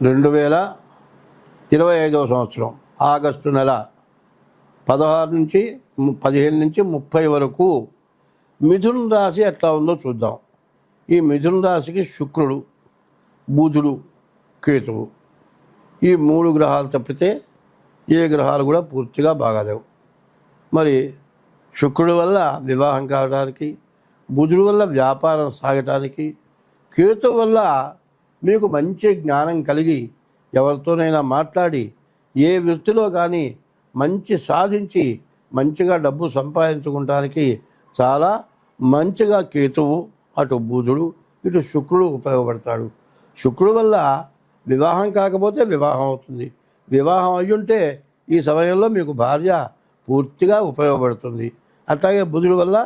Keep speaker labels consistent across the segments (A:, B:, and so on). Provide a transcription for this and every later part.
A: 2025 సంవత్సరం ఆగస్టు నెల 16 నుంచి 15 నుంచి 30 వరకు మిథున రాశి ఎట్లా ఉందో చూద్దాం. ఈ మిథున రాశికి శుక్రుడు, బుధుడు, కేతువు ఈ 3 గ్రహాలు తప్పితే ఏ గ్రహాలు కూడా పూర్తిగా బాగాలేవు. మరి శుక్రుడి వల్ల వివాహం కావడానికి, బుధుడి వల్ల వ్యాపారం సాగటానికి, కేతు వల్ల మీకు మంచి జ్ఞానం కలిగి ఎవరితోనైనా మాట్లాడి ఏ వృత్తిలో కానీ మంచి సాధించి మంచిగా డబ్బు సంపాదించుకోవడానికి చాలా మంచిగా కేతువు, అటు బుధుడు ఇటు శుక్రుడు ఉపయోగపడతాడు. శుక్రుడు వల్ల వివాహం కాకపోతే వివాహం అవుతుంది. వివాహం అయ్యుంటే ఈ సమయంలో మీకు భార్య పూర్తిగా ఉపయోగపడుతుంది. అట్లాగే బుధుడి వల్ల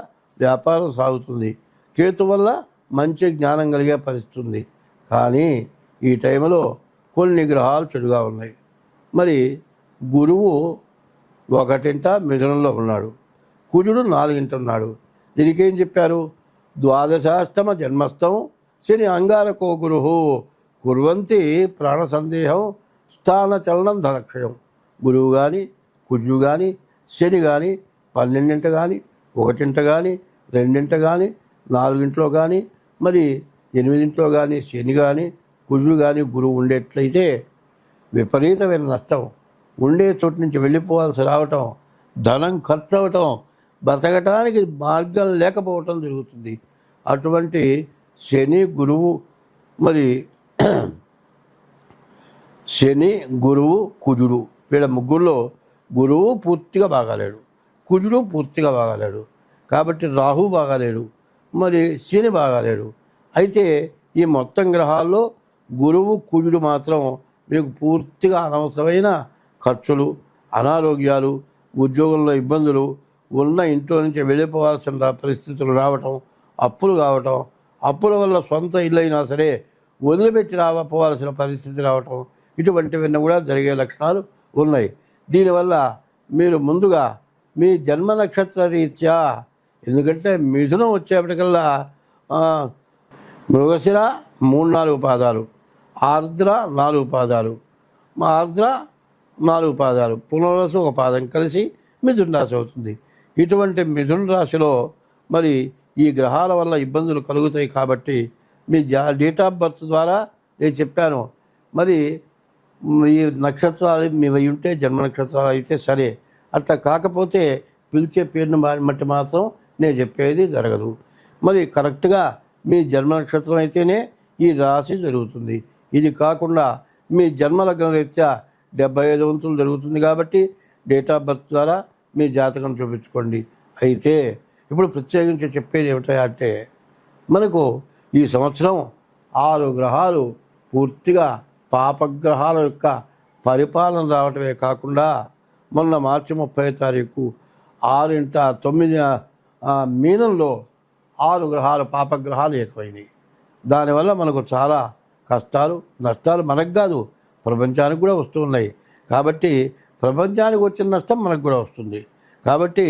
A: వ్యాపారం సాగుతుంది. కేతు వల్ల మంచి జ్ఞానం కలిగే పరిస్థితి ఉంది. కానీ ఈ టైంలో కొన్ని గ్రహాలు చెడుగా ఉన్నాయి. మరి గురువు 1 మిథునంలో ఉన్నాడు, కుజుడు 4 ఉన్నాడు. దీనికేం చెప్పారు? ద్వాదశాష్టమ జన్మస్థం శని అంగారకో గురు కుర్వంతి ప్రాణ సందేహం స్థాన చలనం ధనక్షయం. గురువు కానీ, కుజుడు కానీ, శని కానీ 12 కానీ, 1 కానీ, 2 కానీ, 4 కానీ, మరి 8 కానీ శని కానీ, కుజుడు కానీ, గురువు ఉండేట్లయితే విపరీతమైన నష్టం, ఉండే చోటు నుంచి వెళ్ళిపోవాల్సి రావటం, ధనం ఖర్చు అవటం, బతకటానికి మార్గం లేకపోవటం జరుగుతుంది. అటువంటి శని, గురువు, మరి శని, గురువు, కుజుడు వీళ్ళ ముగ్గురులో గురువు పూర్తిగా బాగాలేడు, కుజుడు పూర్తిగా బాగాలేడు, కాబట్టి రాహు బాగాలేడు, మరి శని బాగాలేడు. అయితే ఈ మొత్తం గ్రహాల్లో గురువు, కుజుడు మాత్రం మీకు పూర్తిగా అనవసరమైన ఖర్చులు, అనారోగ్యాలు, ఉద్యోగంలో ఇబ్బందులు, ఉన్న ఇంట్లో నుంచి వెళ్ళిపోవాల్సిన పరిస్థితులు రావటం, అప్పులు కావటం, అప్పుల వల్ల సొంత ఇల్లు అయినా సరే వదిలిపెట్టి పోవాల్సిన పరిస్థితి రావటం, ఇటువంటివన్నీ కూడా జరిగే లక్షణాలు ఉన్నాయి. దీనివల్ల మీరు ముందుగా మీ జన్మ నక్షత్ర రీత్యా, ఎందుకంటే మిథునం వచ్చేప్పటికల్లా మృగశిర 3-4 పాదాలు, ఆర్ద్ర 4 పాదాలు, ఆర్ద్ర 4 పాదాలు, పునర్వసు 1 పాదం కలిసి మిథున రాశి అవుతుంది. ఇటువంటి మిథున రాశిలో మరి ఈ గ్రహాల వల్ల ఇబ్బందులు కలుగుతాయి. కాబట్టి మీ డేట్ ఆఫ్ బర్త్ ద్వారా నేను చెప్పాను. మరి ఈ నక్షత్రాలు మీవి ఉంటే జన్మ నక్షత్రాలు అయితే సరే, అట్లా కాకపోతే పిలిచే పేరును బట్టి మాత్రం నేను చెప్పేది జరగదు. మరి కరెక్ట్గా మీ జన్మ నక్షత్రం అయితేనే ఈ రాశి జరుగుతుంది. ఇది కాకుండా మీ జన్మలగ్న రీత్యా 75 వంతులు జరుగుతుంది. కాబట్టి డేట్ ఆఫ్ బర్త్ ద్వారా మీ జాతకం చూపించుకోండి. అయితే ఇప్పుడు ప్రత్యేకించి చెప్పేది ఏమిటంటే, మనకు ఈ సంవత్సరం 6 గ్రహాలు పూర్తిగా పాపగ్రహాల యొక్క పరిపాలన రావటమే కాకుండా మొన్న మార్చి 30వ తారీఖు 6-9 మీనంలో 6 గ్రహాలు పాపగ్రహాలు ఏకమైనవి. దానివల్ల మనకు చాలా కష్టాలు, నష్టాలు మనకు కాదు ప్రపంచానికి కూడా వస్తూ ఉన్నాయి. కాబట్టి ప్రపంచానికి వచ్చిన నష్టం మనకు కూడా వస్తుంది. కాబట్టి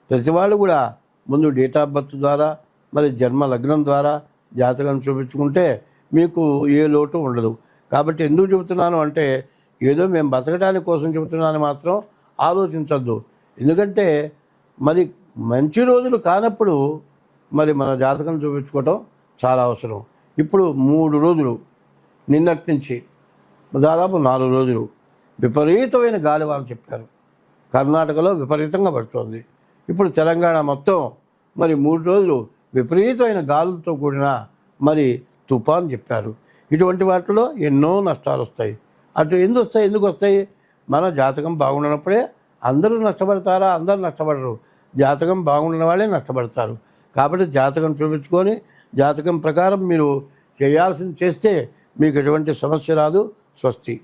A: ప్రతి వాళ్ళు కూడా ముందు డేట్ ఆఫ్ బర్త్ ద్వారా, మరి జన్మ లగ్నం ద్వారా జాతకం చూపించుకుంటే మీకు ఏ లోటు ఉండదు. కాబట్టి ఎందుకు చెబుతున్నాను అంటే, ఏదో మేము బతకడానికి కోసం చెబుతున్నాను మాత్రం ఆలోచించద్దు. ఎందుకంటే మరి మంచి రోజులు కానప్పుడు మరి మన జాతకం చూపించుకోవటం చాలా అవసరం. ఇప్పుడు 3 రోజులు నిన్నటి నుంచి దాదాపు 4 రోజులు విపరీతమైన గాలివాన చెప్పారు. కర్ణాటకలో విపరీతంగా పడుతోంది. ఇప్పుడు తెలంగాణ మొత్తం మరి 3 రోజులు విపరీతమైన గాలులతో కూడిన మరి తుఫాన్ చెప్పారు. ఇటువంటి వాటిలో ఎన్నో నష్టాలు వస్తాయి. అటు ఎందుకు వస్తాయి? మన జాతకం బాగుండనప్పుడే అందరూ నష్టపడతారా? అందరూ నష్టపడరు. జాతకం బాగుండిన వాళ్ళే నష్టపడతారు. కాబట్టి జాతకం చూపించుకొని జాతకం ప్రకారం మీరు చేయాల్సింది చేస్తే మీకు ఎటువంటి సమస్య రాదు. స్వస్తి.